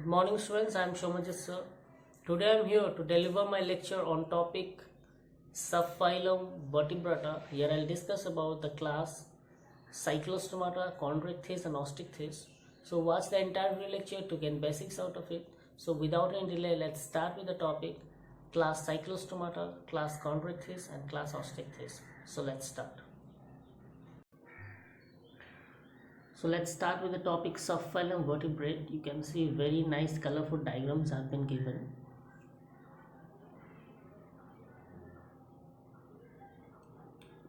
Good morning students, I am Shomaji sir. Today I am here to deliver my lecture on topic subphylum Vertebrata. Here I will discuss about the class Cyclostomata, Chondrichthyes and Osteichthyes. So watch the entire video lecture to gain basics out of it. So without any delay, let's start with the topic class Cyclostomata, class Chondrichthyes and class Osteichthyes. So let's start. So let's start with the topic subphylum vertebrate. You can see very nice colorful diagrams have been given.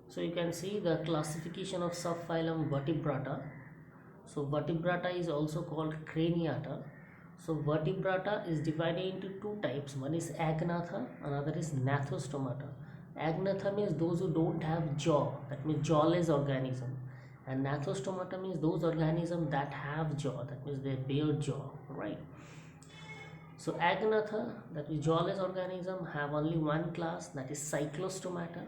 So you can see the classification of subphylum Vertebrata. So Vertebrata is also called Craniata. So Vertebrata is divided into two types. One is Agnatha, another is Gnathostomata. Agnatha means those who don't have jaw, that means jawless organism. And Gnathostomata means those organisms that have jaw, that means they bear jaw, right? So Agnatha, that is jawless organism, have only one class, that is Cyclostomata.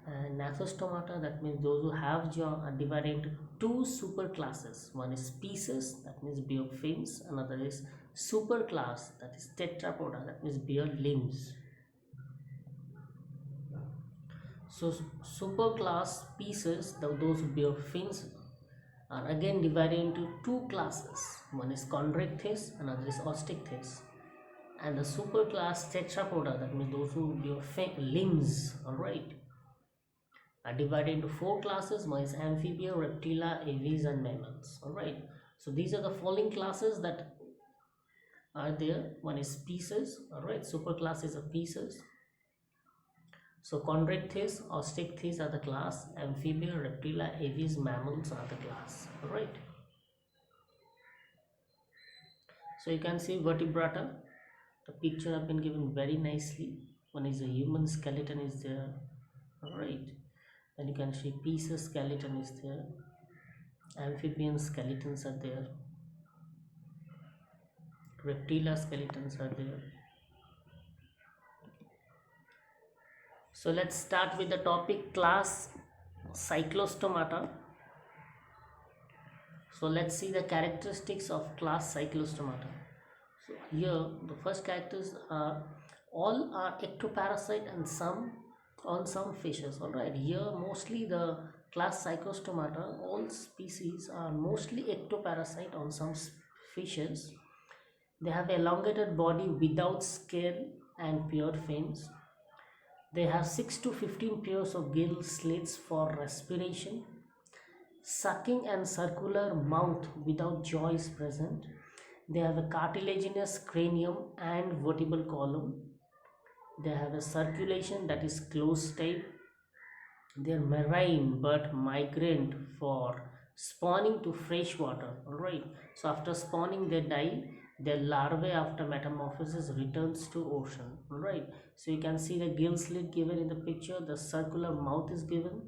And Gnathostomata, that means those who have jaw, are divided into two super classes. One is species, that means bear fins. Another is superclass, that is Tetrapoda, that means bear limbs. So superclass species, those who bear fins, are again divided into two classes. One is Chondrichthyes, another is Osteichthyes. And the superclass Tetrapoda, that means those who bear limbs, alright, are divided into four classes. One is amphibia, reptilia, aves and mammals. Alright, so these are the following classes that are there. One is species, alright, superclass is a species. So Chondrichthyes, Osteichthyes are the class, amphibia, reptilia, aves, mammals are the class. Alright, so you can see vertebrata. The picture have been given very nicely. One is a human skeleton is there. Alright, and you can see pieces skeleton is there, amphibian skeletons are there, reptilia skeletons are there. So let's start with the topic class Cyclostomata. So let's see the characteristics of class Cyclostomata. So here the first characters are all are ectoparasite and some on some fishes. Alright, here mostly the class Cyclostomata, all species are mostly ectoparasite on some fishes. They have elongated body without scale and paired fins. They have 6 to 15 pairs of gill slits for respiration. Sucking and circular mouth without jaw is present. They have a cartilaginous cranium and vertebral column. They have a circulation that is closed type. They are marine but migrant for spawning to fresh water. Alright, so after spawning they die. Their larvae after metamorphosis returns to ocean. Alright, so you can see the gill slit given in the picture, the circular mouth is given.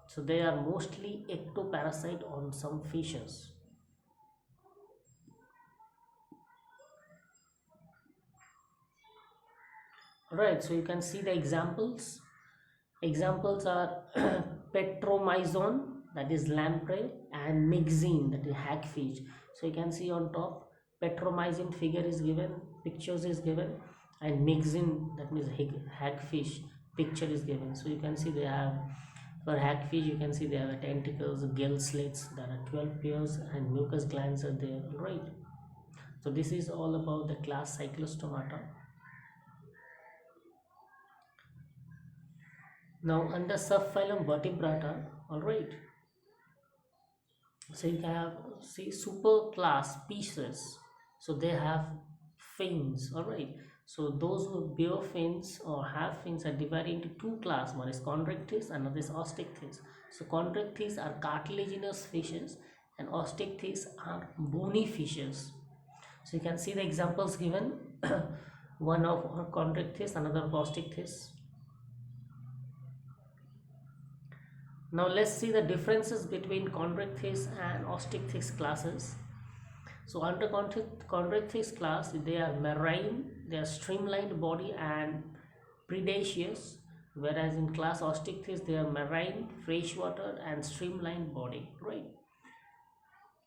So they are mostly ectoparasite on some fishes. Alright, so you can see the examples. Examples are Petromyzon, that is lamprey, and Myxine, that is hagfish. So you can see on top Petromyzin figure is given, pictures is given, and Myxine, that means hagfish, picture is given. So you can see they have, for hagfish you can see they have tentacles, gill slits, there are 12 pairs and mucus glands are there. Right, so this is all about the class Cyclostomata. Now under subphylum Vertebrata, alright, so you have see superclass species, so they have fins. Alright, so those who bear fins or have fins are divided into two classes. One is Chondrichthyes, another is Osteichthyes. So Chondrichthyes are cartilaginous fishes and Osteichthyes are bony fishes. So you can see the examples given. One of Chondrichthyes, another of Osteichthyes. Now let's see the differences between Chondrichthyes and Osteichthyes classes. So under Chondrichthyes class, they are marine, they are streamlined body and predaceous, whereas in class Osteichthyes they are marine, freshwater and streamlined body. Right.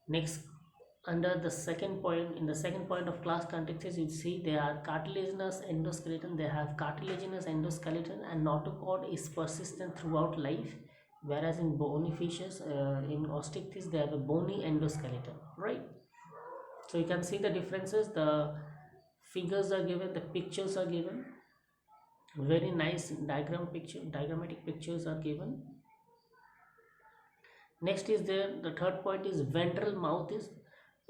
Next under the second point, in the second point of class Condyctis, you see they are cartilaginous endoskeleton. They have cartilaginous endoskeleton, and notochord is persistent throughout life, whereas in bony fishes, in Osteichthyes, they have a bony endoskeleton, right? So you can see the differences. The figures are given, the pictures are given, very nice diagrammatic pictures are given. Next is there, the third point is ventral mouth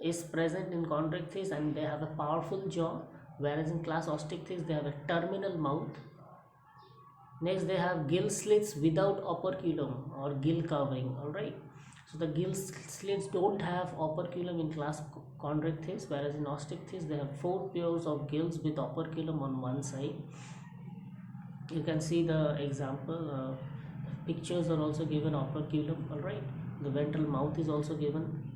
is present in Chondrichthyes, and they have a powerful jaw, whereas in class Osteichthyes they have a terminal mouth. Next, they have gill slits without operculum or gill covering. All right, so the gill slits don't have operculum in class Chondrichthyes, whereas in Osteichthyes they have 4 pairs of gills with operculum on one side. You can see the example, pictures are also given, operculum. All right, the ventral mouth is also given.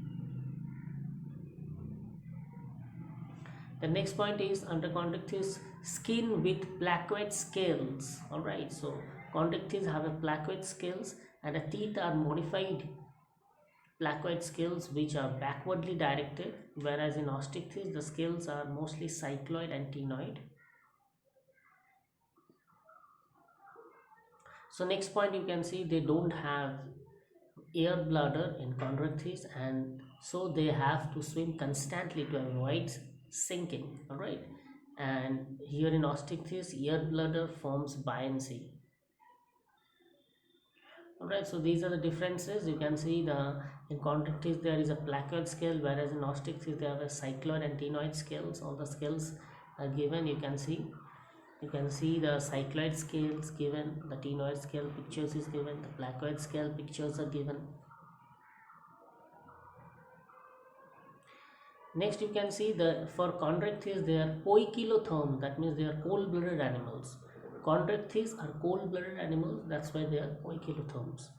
The next point is under Chondrichthyes, skin with placoid scales. All right, so Chondrichthyes have a placoid scales, and the teeth are modified placoid scales which are backwardly directed, whereas in Osteichthyes the scales are mostly cycloid and ctenoid. So next point, you can see they don't have air bladder in Chondrichthyes, and so they have to swim constantly to avoid sinking. All right, and here in Osteichthyes air bladder forms buoyancy. All right, so these are the differences. You can see in Chondrichthyes there is a placoid scale, whereas in Osteichthyes they have a cycloid and ctenoid scales. All the scales are given. You can see the cycloid scales given, the ctenoid scale pictures is given, the placoid scale pictures are given. Next, you can see for Chondrichthyes they are poikilotherm, that means they are cold-blooded animals. Chondrichthyes are cold-blooded animals, that's why they are poikilotherms,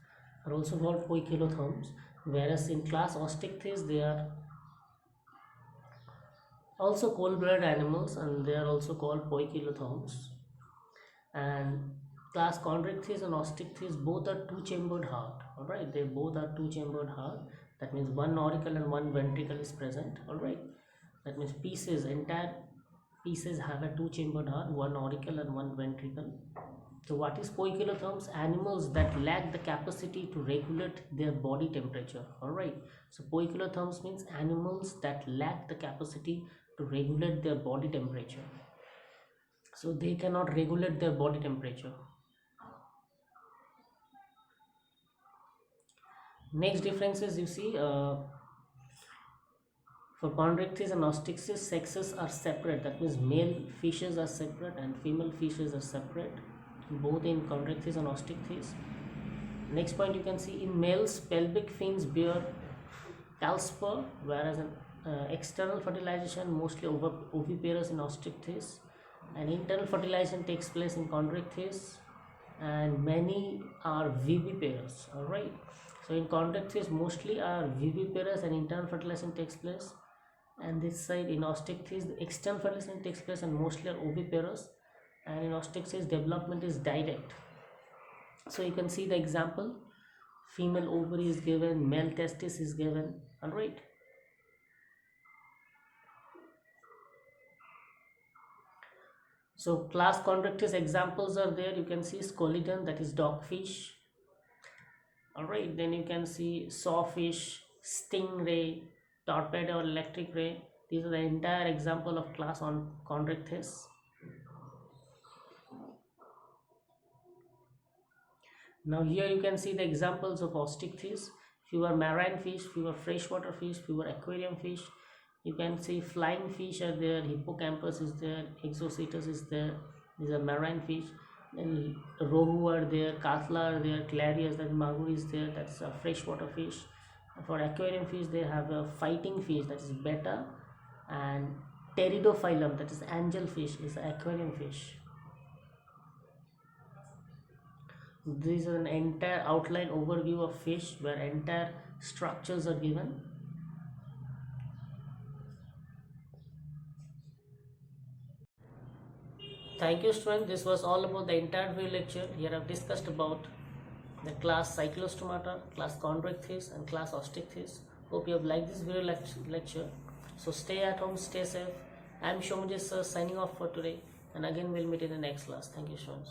are also called poikilotherms, whereas in class Osteichthyes they are also cold-blooded animals, and they are also called poikilotherms. And class Chondrichthyes and Osteichthyes both are two-chambered heart. All right, they both are two-chambered heart. That means one auricle and one ventricle is present. All right, that means entire pieces have a two-chambered heart, one auricle and one ventricle. So what is poikilotherms? Animals that lack the capacity to regulate their body temperature. All right, so poikilotherms means animals that lack the capacity to regulate their body temperature. So they cannot regulate their body temperature. Next differences, you see, for Chondrichthyes and Osteichthyes sexes are separate. That means male fishes are separate and female fishes are separate, both in Chondrichthyes and Osteichthyes. Next point, you can see in males pelvic fins bear calspur, whereas in external fertilization mostly oviparous in Osteichthyes, and internal fertilization takes place in Chondrichthyes, and many are viviparous. All right, so in Chondrichthyes mostly are viviparous and internal fertilization takes place, and this side in Osteichthyes the external fertilization takes place and mostly are oviparous, and in Osteichthyes development is direct. So you can see the example, female ovary is given, male testis is given. All right, so class Chondrichthyes examples are there. You can see Scoliton, that is dogfish. All right, then you can see sawfish, stingray, torpedo or electric ray. These are the entire example of class on Chondrichthyes. Now here you can see the examples of Osteichthyes. Few are marine fish, few are freshwater fish, few are aquarium fish. You can see flying fish are there, hippocampus is there, exocetus is there. These are marine fish. Then rohu are there, katla are there, clarias, that magur is there, that's a freshwater fish. For aquarium fish they have a fighting fish, that is betta, and pteridophyllum, that is angelfish, is an aquarium fish. This is an entire outline overview of fish where entire structures are given. Thank you, students. This was all about the entire video lecture. Here I have discussed about the class Cyclostomata, class Chondrichthyes and class Osteichthyes. Hope you have liked this video lecture. So stay at home, stay safe. I am Shomujit sir signing off for today, and again we'll meet in the next class. Thank you so much.